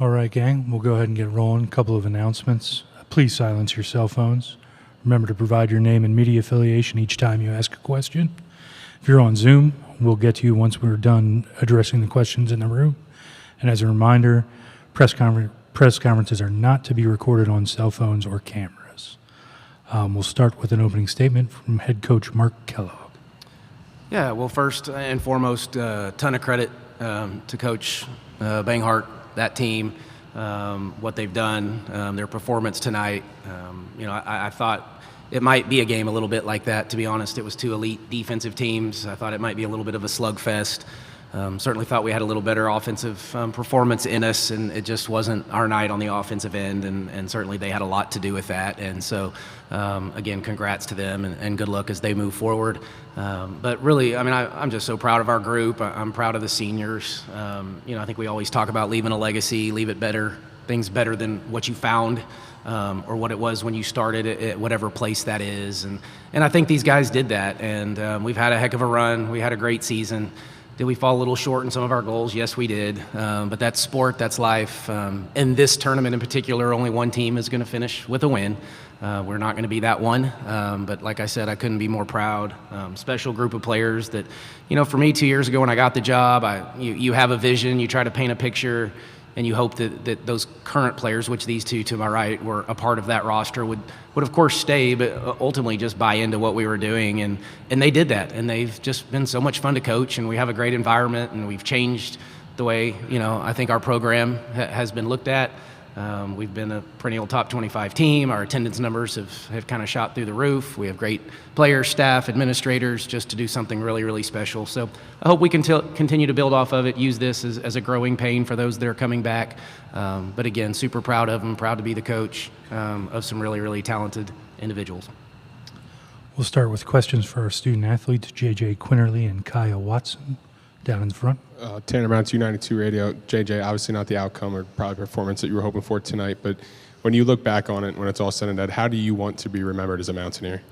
All right, gang, we'll go ahead and get rolling. A couple of announcements. Please silence your cell phones. Remember to provide your name and media affiliation each time you ask a question. If you're on Zoom, we'll get to you once we're done addressing the questions in the room. And as a reminder, press conferences are not to be recorded on cell phones or cameras. We'll start with an opening statement from head coach Mark Kellogg. Yeah, well, first and foremost, ton of credit to Coach Banghart, that team, what they've done, their performance tonight. I thought it might be a game a little bit like that, to be honest. It was two elite defensive teams. I thought it might be a little bit of a slugfest. Certainly thought we had a little better offensive performance in us, and it just wasn't our night on the offensive end, and certainly they had a lot to do with that. And so, again, congrats to them, and good luck as they move forward. But really, I mean, I'm just so proud of our group. I'm proud of the seniors. I think we always talk about leaving a legacy, leave it better, things better than what you found, or what it was when you started at whatever place that is. And I think these guys did that, and we've had a heck of a run. We had a great season. Did we fall a little short in some of our goals? Yes, we did. But that's sport, that's life. In this tournament in particular, only one team is going to finish with a win. We're not going to be that one. But like I said, I couldn't be more proud. Special group of players that, for me 2 years ago when I got the job, you have a vision, you try to paint a picture, and you hope that those current players, which these two to my right were a part of that roster, would of course stay, but ultimately just buy into what we were doing. And they did that. And they've just been so much fun to coach, and we have a great environment, and we've changed the way, I think our program has been looked at. We've been a perennial top 25 team. Our attendance numbers have kind of shot through the roof. We have great players, staff, administrators, just to do something really, really special. So I hope we can continue to build off of it, use this as a growing pain for those that are coming back. But again, super proud of them, proud to be the coach of some really, really talented individuals. We'll start with questions for our student athletes, JJ Quinerly and Kyah Watson, down in the front. Tanner Brown, 292 Radio. JJ, obviously not the outcome or probably performance that you were hoping for tonight, but when you look back on it, when it's all said and done, how do you want to be remembered as a Mountaineer?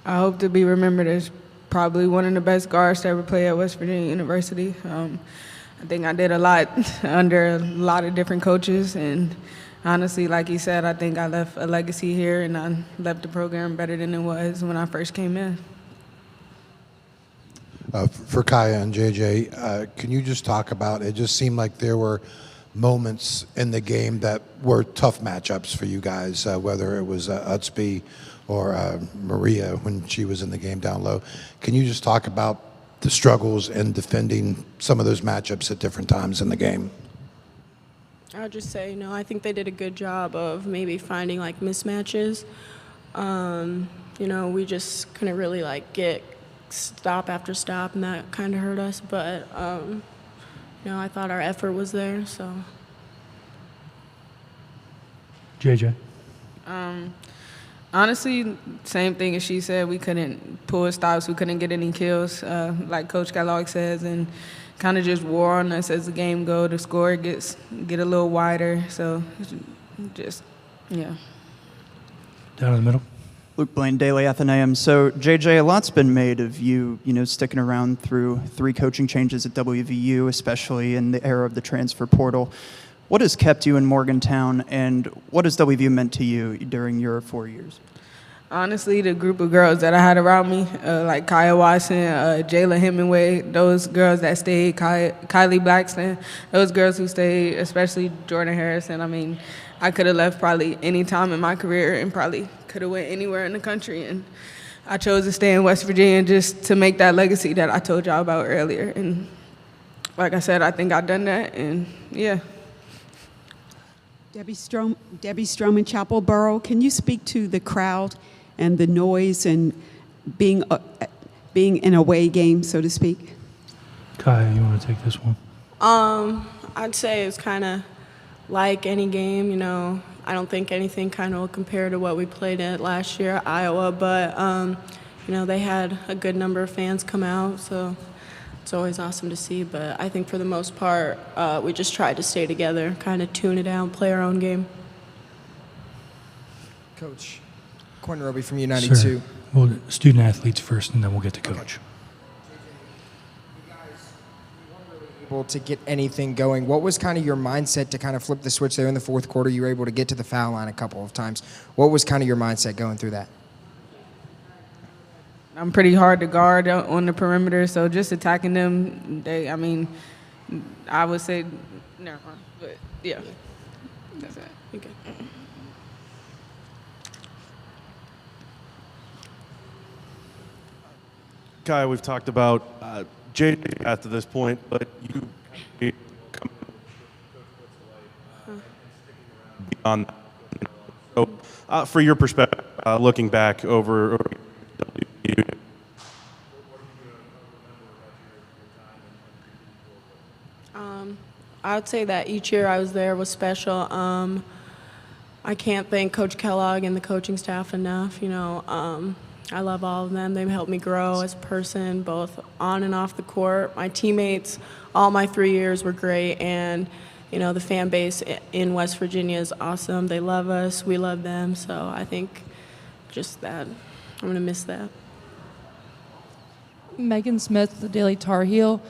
I hope to be remembered as probably one of the best guards to ever play at West Virginia University. I think I did a lot under a lot of different coaches, and honestly, like he said, I think I left a legacy here, and I left the program better than it was when I first came in. For Kyah and JJ, can you just talk about, it just seemed like there were moments in the game that were tough matchups for you guys, whether it was Utsby or Maria when she was in the game down low. Can you just talk about the struggles in defending some of those matchups at different times in the game? I would just say, I think they did a good job of maybe finding mismatches. We just couldn't really get stop after stop, and that kind of hurt us. But, I thought our effort was there, so. JJ? Honestly, same thing as she said. We couldn't pull stops. We couldn't get any kills, like Coach Kellogg says, and kind of just wore on us as the game go. The score get a little wider, so just, yeah. Down in the middle. Luke Blaine, Daily Athenaeum. So, JJ, a lot's been made of you, sticking around through 3 coaching changes at WVU, especially in the era of the transfer portal. What has kept you in Morgantown, and what has WVU meant to you during your 4 years? Honestly, the group of girls that I had around me, like Kyah Watson, Jayla Hemingway, those girls that stayed, Kylie Blackston, those girls who stayed, especially Jordan Harrison. I mean, I could have left probably any time in my career and probably could have went anywhere in the country, and I chose to stay in West Virginia just to make that legacy that I told y'all about earlier. And like I said, I think I've done that, and yeah. Debbie Strom in Chapel Borough. Can you speak to the crowd and the noise and being in a away game, so to speak? Kyah, you want to take this one? I'd say it's kind of like any game, I don't think anything kind of will compare to what we played at last year at Iowa, but, they had a good number of fans come out, so it's always awesome to see. But I think for the most part, we just tried to stay together, kind of tune it out, play our own game. Coach, Corner Roby from U92. Sir, well, student athletes first, and then we'll get to coach. able to get anything going. What was kind of your mindset to kind of flip the switch there in the fourth quarter? You were able to get to the foul line a couple of times. What was kind of your mindset going through that? I'm pretty hard to guard on the perimeter, so just attacking them, I would say, never mind, but yeah, that's it. Okay. Kyah, we've talked about JJ after this point, but you come beyond that. So, for your perspective, looking back over WVU, I would say that each year I was there was special. I can't thank Coach Kellogg and the coaching staff enough. I love all of them. They've helped me grow as a person, both on and off the court. My teammates, all my 3 years were great, and the fan base in West Virginia is awesome. They love us. We love them. So I think just that. I'm going to miss that. Megan Smith, the Daily Tar Heel.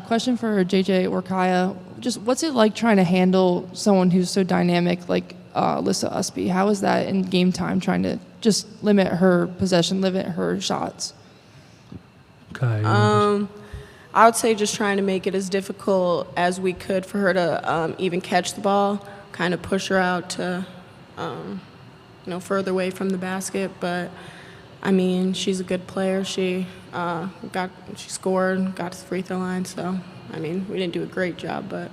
Question for JJ or Kyah. Just what's it like trying to handle someone who's so dynamic like Alyssa Usby? How is that in game time, trying to just limit her possession, limit her shots? Kyah, I would say just trying to make it as difficult as we could for her to even catch the ball, kind of push her out to, further away from the basket. But she's a good player. She scored, got to the free throw line. So, we didn't do a great job, but.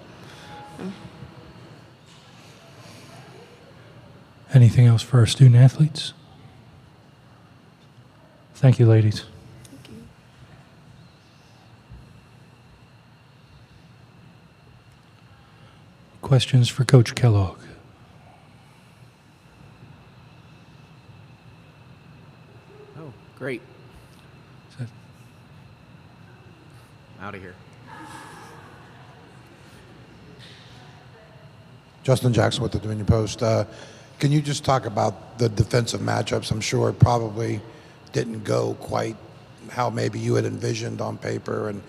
anything else for our student athletes? Thank you, ladies. Thank you. Questions for Coach Kellogg? Oh, great. Is that- Out of here. Justin Jackson with the Dominion Post. Can you just talk about the defensive matchups? I'm sure it probably didn't go quite how maybe you had envisioned on paper, and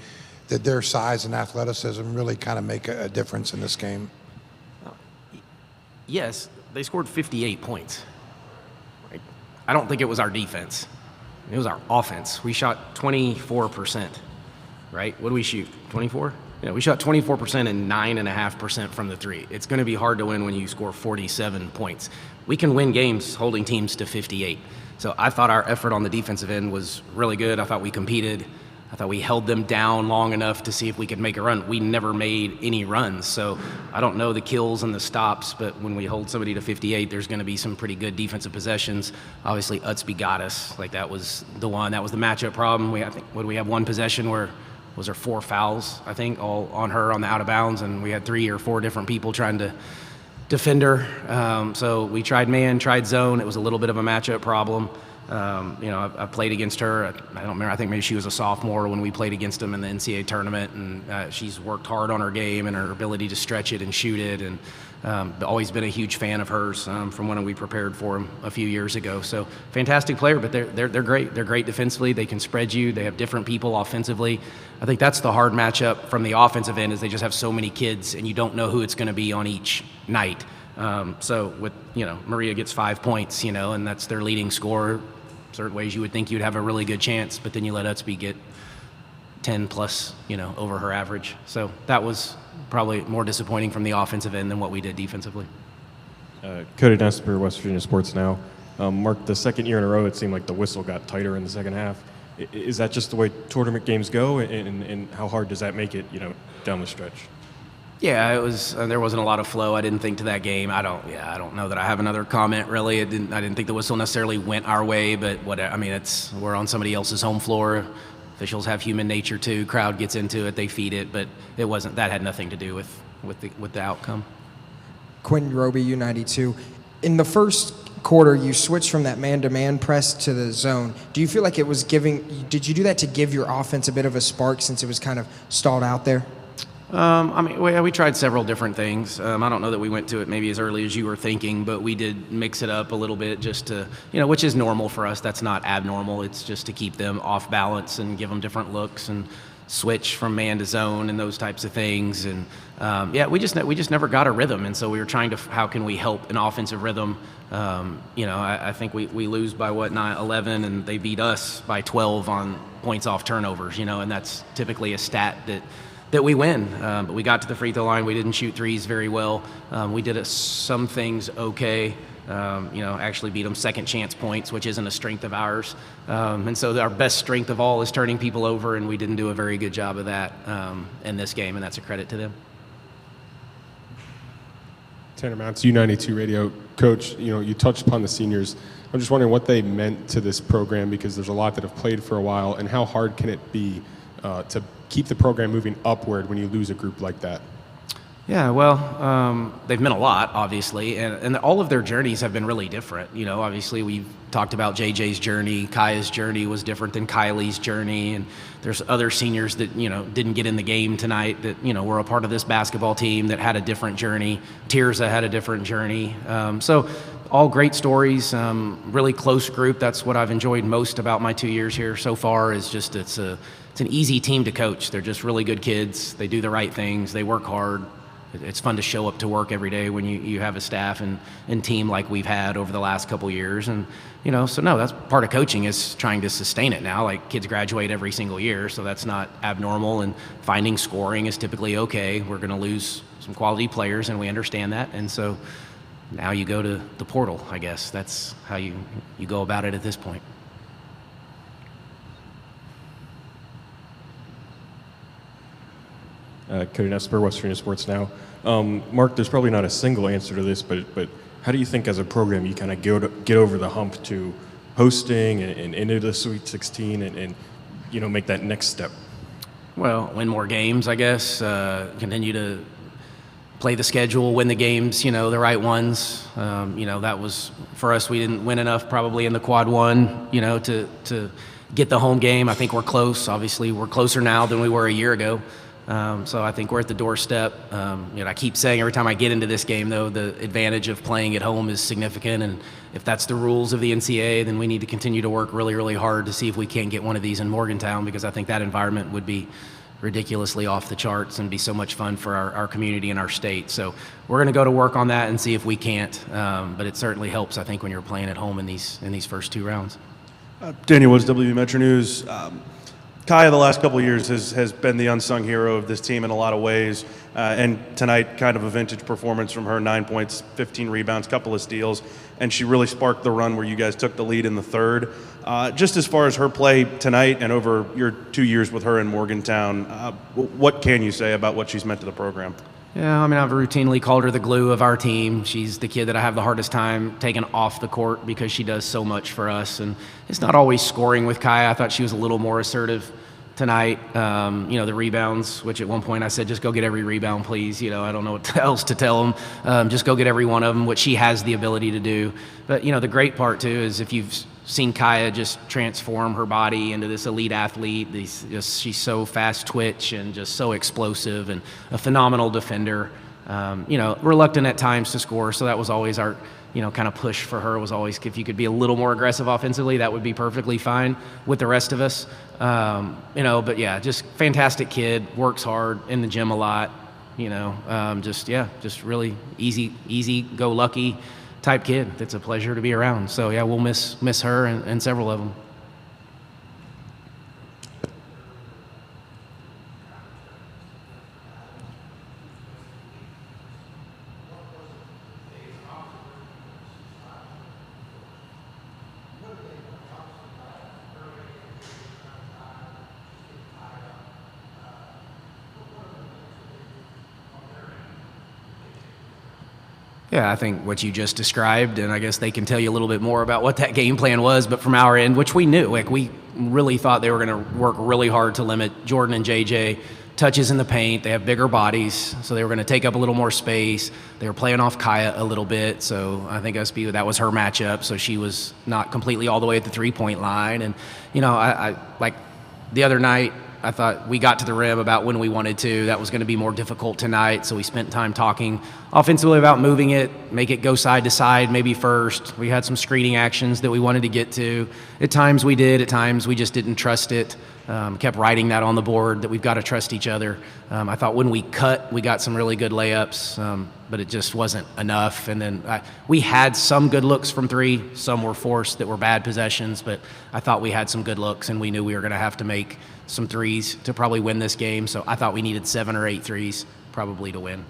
did their size and athleticism really kind of make a difference in this game? Yes, they scored 58 points. I don't think it was our defense. It was our offense. We shot 24%, right? What do we shoot, 24? Yeah, we shot 24% and 9.5% from the three. It's going to be hard to win when you score 47 points. We can win games holding teams to 58. So I thought our effort on the defensive end was really good. I thought we competed. I thought we held them down long enough to see if we could make a run. We never made any runs. So I don't know the kills and the stops, but when we hold somebody to 58, there's going to be some pretty good defensive possessions. Obviously, Utsby got us. That was the one. That was the matchup problem. I think, we have one possession where was there 4 fouls, I think, all on her on the out of bounds, and we had 3 or 4 different people trying to defend her. So we tried man, tried zone. It was a little bit of a matchup problem. I played against her. I don't remember. I think maybe she was a sophomore when we played against them in the NCAA tournament, and she's worked hard on her game and her ability to stretch it and shoot it, and always been a huge fan of hers from when we prepared for them a few years ago. So fantastic player, but they're great. They're great defensively. They can spread you. They have different people offensively. I think that's the hard matchup from the offensive end, is they just have so many kids, and you don't know who it's going to be on each night. So with Maria gets 5 points, and that's their leading scorer. Certain ways you would think you'd have a really good chance, but then you let Utsby get 10 plus, over her average. So that was probably more disappointing from the offensive end than what we did defensively. Cody Nesper, West Virginia Sports Now. Mark, the second year in a row, it seemed like the whistle got tighter in the second half. Is that just the way tournament games go, and how hard does that make it, down the stretch? Yeah, it was. There wasn't a lot of flow. I didn't think to that game. I don't know that I have another comment really. I didn't think the whistle necessarily went our way, but we're on somebody else's home floor. Officials have human nature too. Crowd gets into it, they feed it, but it wasn't. That had nothing to do with the outcome. Quinn Roby, U92. In the first quarter, you switched from that man-to-man press to the zone. Do you feel like it was did you do that to give your offense a bit of a spark since it was kind of stalled out there? We tried several different things. I don't know that we went to it maybe as early as you were thinking, but we did mix it up a little bit just to, which is normal for us. That's not abnormal. It's just to keep them off balance and give them different looks. And switch from man to zone and those types of things. And we just never got a rhythm. And so we were trying to, how can we help an offensive rhythm? I think we lose by 11, and they beat us by 12 on points off turnovers, and that's typically a stat that we win. But we got to the free throw line. We didn't shoot threes very well. We did some things okay. Actually beat them second chance points, which isn't a strength of ours. And so our best strength of all is turning people over, and we didn't do a very good job of that in this game, and that's a credit to them. Tanner Mounts, U92 Radio. Coach, you touched upon the seniors. I'm just wondering what they meant to this program, because there's a lot that have played for a while, and how hard can it be to keep the program moving upward when you lose a group like that? Yeah, well, they've meant a lot, obviously, and all of their journeys have been really different. Obviously we've talked about JJ's journey. Kyah's journey was different than Kylie's journey, and there's other seniors that, didn't get in the game tonight that, were a part of this basketball team that had a different journey. Tirza had a different journey. So all great stories, really close group. That's what I've enjoyed most about my 2 years here so far, is just it's an easy team to coach. They're just really good kids. They do the right things. They work hard. It's fun to show up to work every day when you have a staff and team like we've had over the last couple years. And, so no, that's part of coaching, is trying to sustain it now. Like, kids graduate every single year, so that's not abnormal. And finding scoring is typically okay. We're going to lose some quality players, and we understand that. And so now you go to the portal, I guess. That's how you go about it at this point. Cody Nesper, West Virginia Sports Now. Mark, there's probably not a single answer to this, but how do you think as a program you kind of get over the hump to hosting and into the Sweet 16 and make that next step? Well, win more games, I guess. Continue to play the schedule, win the games, the right ones. That was, for us, we didn't win enough probably in the quad one, to get the home game. I think we're close. Obviously, we're closer now than we were a year ago. So I think we're at the doorstep. I keep saying every time I get into this game, though, the advantage of playing at home is significant. And if that's the rules of the NCAA, then we need to continue to work really, really hard to see if we can get one of these in Morgantown, because I think that environment would be ridiculously off the charts and be so much fun for our community and our state. So we're going to go to work on that and see if we can't. But it certainly helps, I think, when you're playing at home in these first two rounds. Daniel Woods, WVU Metro News. Kyah, the last couple of years, has been the unsung hero of this team in a lot of ways. And tonight, kind of a vintage performance from her, 9 points, 15 rebounds, couple of steals. And she really sparked the run where you guys took the lead in the third. Just as far as her play tonight and over your 2 years with her in Morgantown, what can you say about what she's meant to the program? Yeah, I've routinely called her the glue of our team. She's the kid that I have the hardest time taking off the court because she does so much for us. And it's not always scoring with Kyah. I thought she was a little more assertive tonight. The rebounds, which at one point I said, just go get every rebound, please. I don't know what else to tell them. Just go get every one of them, which she has the ability to do. But, the great part, too, is if you've seen Kyah just transform her body into this elite athlete. She's so fast twitch and just so explosive and a phenomenal defender. Reluctant at times to score, so that was always our, kind of push for her was always, if you could be a little more aggressive offensively, that would be perfectly fine with the rest of us. But yeah, just fantastic kid, works hard in the gym a lot, just really easy go lucky type kid. It's a pleasure to be around. So yeah, we'll miss her and several of them. Yeah, I think what you just described, and I guess they can tell you a little bit more about what that game plan was, but from our end, which we knew, we really thought they were going to work really hard to limit Jordan and JJ touches in the paint. They have bigger bodies, so they were going to take up a little more space. They were playing off Kyah a little bit, so I think that was her matchup, so she was not completely all the way at the three-point line. And, I like the other night, I thought we got to the rim about when we wanted to. That was going to be more difficult tonight, so we spent time talking offensively about moving it, make it go side to side maybe first. We had some screening actions that we wanted to get to. At times we did, at times we just didn't trust it. kept writing that on the board, that we've got to trust each other. I thought when we cut, we got some really good layups, but it just wasn't enough. And then we had some good looks from three. Some were forced that were bad possessions, but I thought we had some good looks, and we knew we were going to have to make some threes to probably win this game. So I thought we needed 7 or 8 threes probably to win.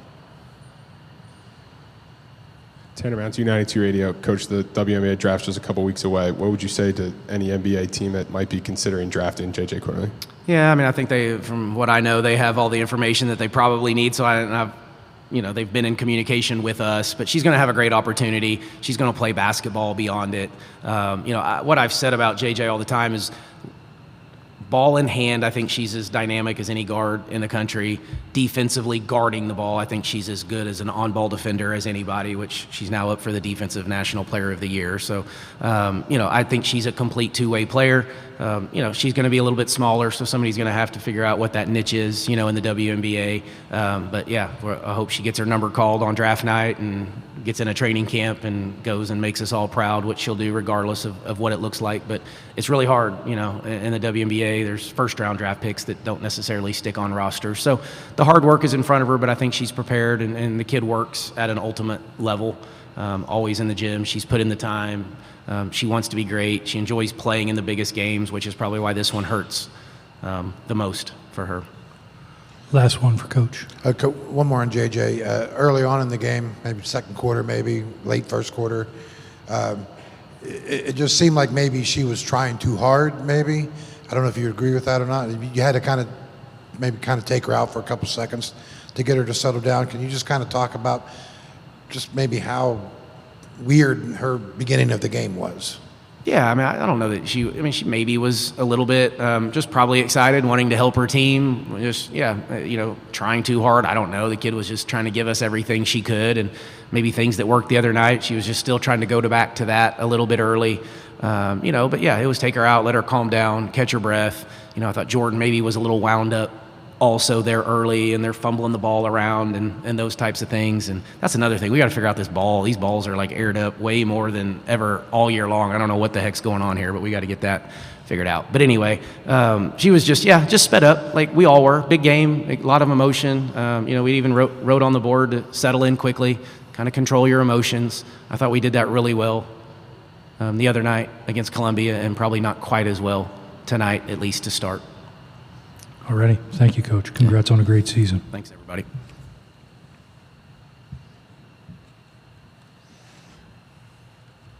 Tanner Mounts, U92 Radio. Coach, the WNBA draft's just a couple weeks away. What would you say to any NBA team that might be considering drafting J.J. Quinerly? Yeah, I mean, I think from what I know, they have all the information that they probably need. So they've been in communication with us, but she's going to have a great opportunity. She's going to play basketball beyond it. What I've said about JJ all the time is ball in hand, I think she's as dynamic as any guard in the country. Defensively guarding the ball, I think she's as good as an on-ball defender as anybody, which she's now up for the Defensive National Player of the Year. So, I think she's a complete two-way player. She's going to be a little bit smaller, so somebody's going to have to figure out what that niche is, in the WNBA. But yeah, I hope she gets her number called on draft night and gets in a training camp and goes and makes us all proud, which she'll do regardless of what it looks like. But it's really hard, in the WNBA. There's first-round draft picks that don't necessarily stick on rosters. So the hard work is in front of her, but I think she's prepared, and the kid works at an ultimate level, always in the gym. She's put in the time. She wants to be great. She enjoys playing in the biggest games, which is probably why this one hurts the most for her. Last one for Coach. One more on JJ. Early on in the game, maybe second quarter, maybe late first quarter, it just seemed like maybe she was trying too hard, maybe. I don't know if you agree with that or not. You had to kind of take her out for a couple seconds to get her to settle down. Can you just kind of talk about just maybe how weird her beginning of the game was? Yeah, I mean, I don't know that she maybe was a little bit just probably excited, wanting to help her team. Just, trying too hard. I don't know. The kid was just trying to give us everything she could, and maybe things that worked the other night, she was just still trying to go back to that a little bit early. But yeah, it was take her out, let her calm down, catch her breath. I thought Jordan maybe was a little wound up also there early, and they're fumbling the ball around and those types of things. And that's another thing. We got to figure out this ball. These balls are like aired up way more than ever all year long. I don't know what the heck's going on here, but we got to get that figured out. But anyway, she was just sped up like we all were. Big game, a lot of emotion. We even wrote on the board to settle in quickly, kind of control your emotions. I thought we did that really well the other night against Columbia, and probably not quite as well tonight, at least to start. Alrighty. Thank you, Coach. Congrats on a great season. Thanks, everybody.